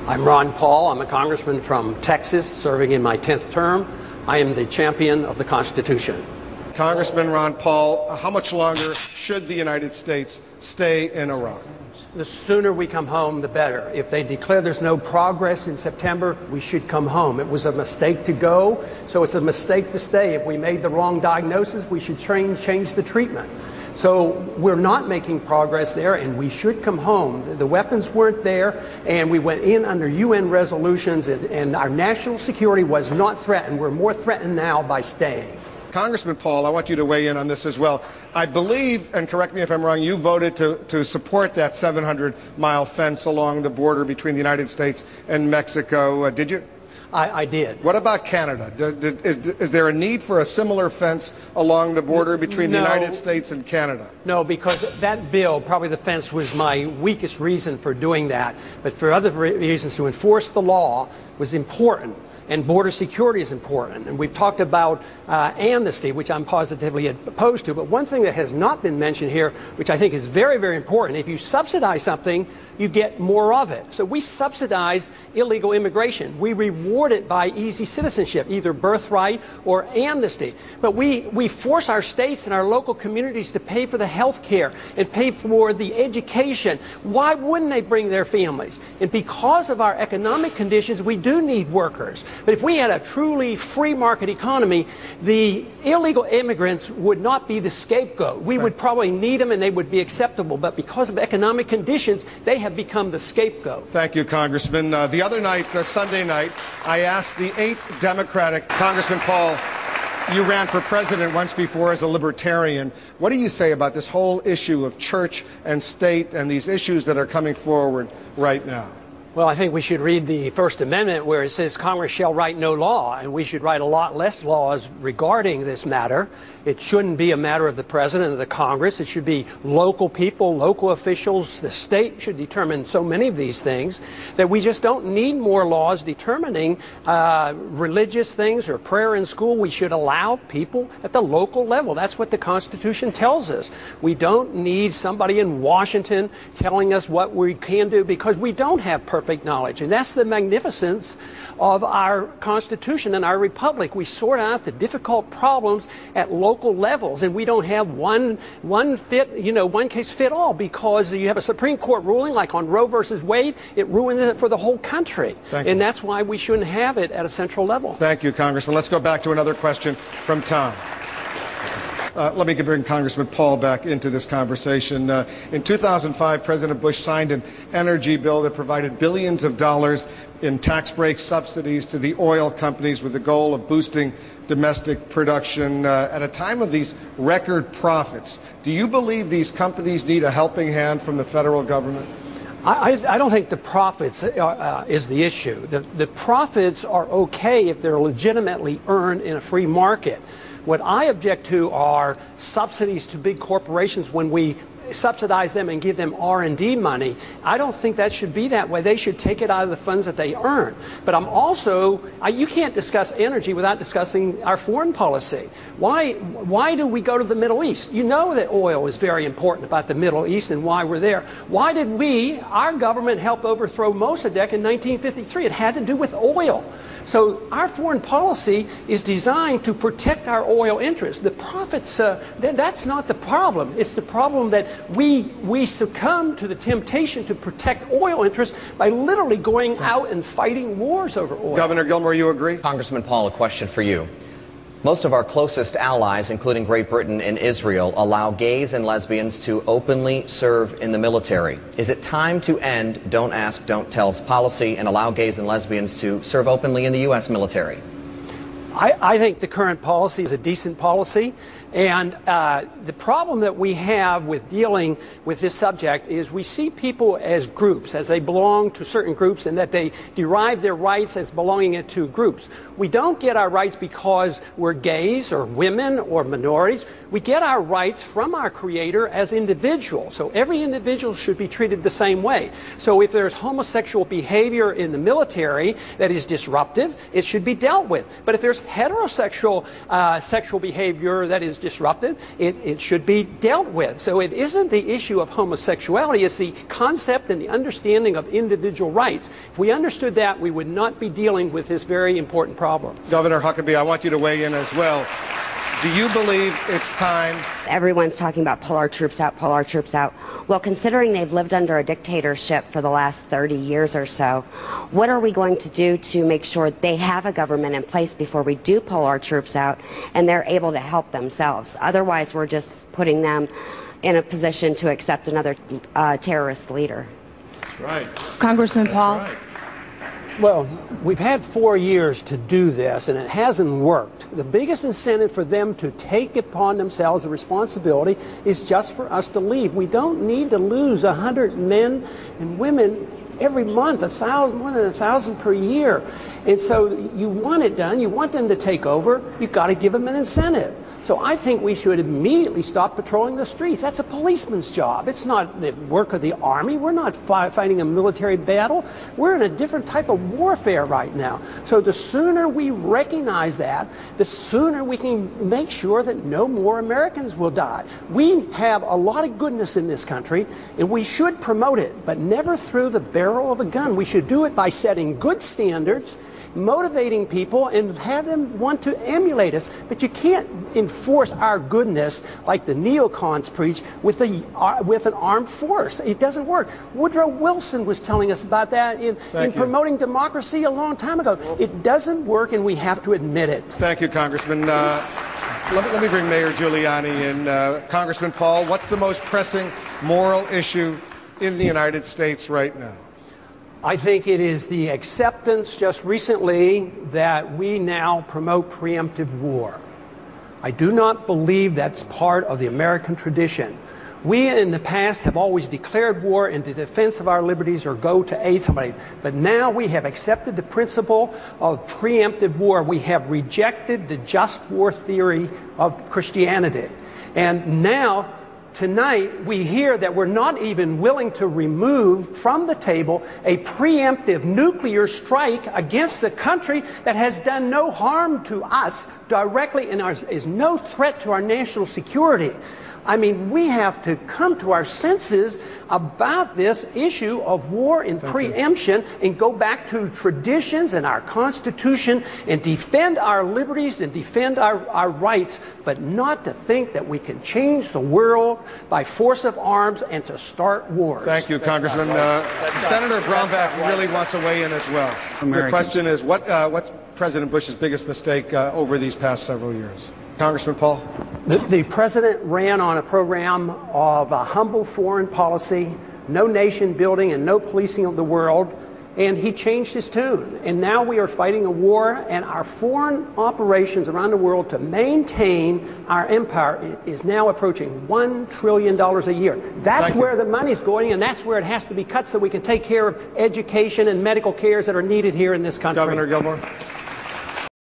I'm Ron Paul. I'm a congressman from Texas, serving in my 10th term. I am the champion of the Constitution. Congressman Ron Paul, how much longer should the United States stay in Iraq? The sooner we come home, the better. If they declare there's no progress in September, we should come home. It was a mistake to go, so it's a mistake to stay. If we made the wrong diagnosis, we should change the treatment. So we're not making progress there, and we should come home. The weapons weren't there, and we went in under UN resolutions, and our national security was not threatened. We're more threatened now by staying. Congressman Paul, I want you to weigh in on this as well. I believe, and correct me if I'm wrong, you voted to support that 700-mile fence along the border between the United States and Mexico. Did you? I did. What about Canada? Is there a need for a similar fence along the border between the United States and Canada? No, because that bill, probably the fence, was my weakest reason for doing that. But for other reasons, to enforce the law was important. And border security is important. And we've talked about amnesty, which I'm positively opposed to. But one thing that has not been mentioned here, which I think is very, very important, if you subsidize something, you get more of it. So we subsidize illegal immigration. We reward it by easy citizenship, either birthright or amnesty. But we force our states and our local communities to pay for the health care and pay for the education. Why wouldn't they bring their families? And because of our economic conditions, we do need workers. But if we had a truly free market economy, the illegal immigrants would not be the scapegoat. We would probably need them and they would be acceptable. But because of economic conditions, they have become the scapegoat. Thank you, Congressman. The other night, Sunday night, I asked the 8 Democratic, Congressman Paul, you ran for president once before as a libertarian. What do you say about this whole issue of church and state and these issues that are coming forward right now? Well, I think we should read the First Amendment where it says Congress shall write no law, and we should write a lot less laws regarding this matter. It shouldn't be a matter of the President or the Congress. It should be local people, local officials. The state should determine so many of these things that we just don't need more laws determining religious things or prayer in school. We should allow people at the local level. That's what the Constitution tells us. We don't need somebody in Washington telling us what we can do because we don't have perfect knowledge. And that's the magnificence of our Constitution and our republic. We sort out the difficult problems at local levels, and we don't have one case fit all, because you have a Supreme Court ruling like on Roe versus Wade, it ruined it for the whole country. And that's why we shouldn't have it at a central level. Thank you, Congressman. Let's go back to another question from Tom. Let me bring Congressman Paul back into this conversation. In 2005, President Bush signed an energy bill that provided billions of dollars in tax break subsidies to the oil companies with the goal of boosting domestic production at a time of these record profits. Do you believe these companies need a helping hand from the federal government? I don't think the profits is the issue. The profits are okay if they're legitimately earned in a free market. What I object to are subsidies to big corporations when we subsidize them and give them R&D money. I don't think that should be that way. They should take it out of the funds that they earn. But I'm also, you can't discuss energy without discussing our foreign policy. Why do we go to the Middle East? You know that oil is very important about the Middle East and why we're there. Why did our government help overthrow Mossadegh in 1953? It had to do with oil. So our foreign policy is designed to protect our oil interests. The profits, that's not the problem. It's the problem that we succumb to the temptation to protect oil interests by literally going out and fighting wars over oil. Governor Gilmore, you agree? Congressman Paul, a question for you. Most of our closest allies, including Great Britain and Israel, allow gays and lesbians to openly serve in the military. Is it time to end Don't Ask, Don't Tell's policy and allow gays and lesbians to serve openly in the U.S. military? I think the current policy is a decent policy. And the problem that we have with dealing with this subject is we see people as groups, as they belong to certain groups, and that they derive their rights as belonging to groups. We don't get our rights because we're gays or women or minorities. We get our rights from our Creator as individuals. So every individual should be treated the same way. So if there's homosexual behavior in the military that is disruptive, it should be dealt with. But if there's heterosexual sexual behavior that is disrupted, it should be dealt with. So it isn't the issue of homosexuality, it's the concept and the understanding of individual rights. If we understood that, we would not be dealing with this very important problem. Governor Huckabee, I want you to weigh in as well. Do you believe it's time? Everyone's talking about pull our troops out, pull our troops out. Well, considering they've lived under a dictatorship for the last 30 years or so, what are we going to do to make sure they have a government in place before we do pull our troops out and they're able to help themselves? Otherwise, we're just putting them in a position to accept another terrorist leader. That's right. Congressman Paul. That's right. Well, we've had 4 years to do this, and it hasn't worked. The biggest incentive for them to take upon themselves the responsibility is just for us to leave. We don't need to lose 100 men and women every month, 1,000, more than 1,000 per year. And so you want it done, you want them to take over, you've got to give them an incentive. So I think we should immediately stop patrolling the streets. That's a policeman's job. It's not the work of the Army. We're not fighting a military battle. We're in a different type of warfare right now. So the sooner we recognize that, the sooner we can make sure that no more Americans will die. We have a lot of goodness in this country, and we should promote it, but never through the barrel of a gun. We should do it by setting good standards, motivating people, and have them want to emulate us. But you can't enforce our goodness like the neocons preach with an armed force. It doesn't work. Woodrow Wilson was telling us about that in promoting democracy a long time ago. It doesn't work, and we have to admit it. Thank you, Congressman. Let me bring Mayor Giuliani in. Congressman Paul, what's the most pressing moral issue in the United States right now? I think it is the acceptance just recently that we now promote preemptive war. I do not believe that's part of the American tradition. We in the past have always declared war in the defense of our liberties or go to aid somebody. But now we have accepted the principle of preemptive war. We have rejected the just war theory of Christianity. And now, tonight, we hear that we're not even willing to remove from the table a preemptive nuclear strike against the country that has done no harm to us directly and is no threat to our national security. I mean, we have to come to our senses about this issue of war and preemption and go back to traditions and our Constitution and defend our liberties and defend our rights, but not to think that we can change the world by force of arms and to start wars. Thank you, Congressman. Senator Brownback really wants to weigh in as well. The question is, what's President Bush's biggest mistake over these past several years? Congressman Paul? The president ran on a program of a humble foreign policy, no nation building and no policing of the world, and he changed his tune. And now we are fighting a war, and our foreign operations around the world to maintain our empire is now approaching $1 trillion a year. That's where the money's going, and that's where it has to be cut so we can take care of education and medical cares that are needed here in this country. Governor Gilmore?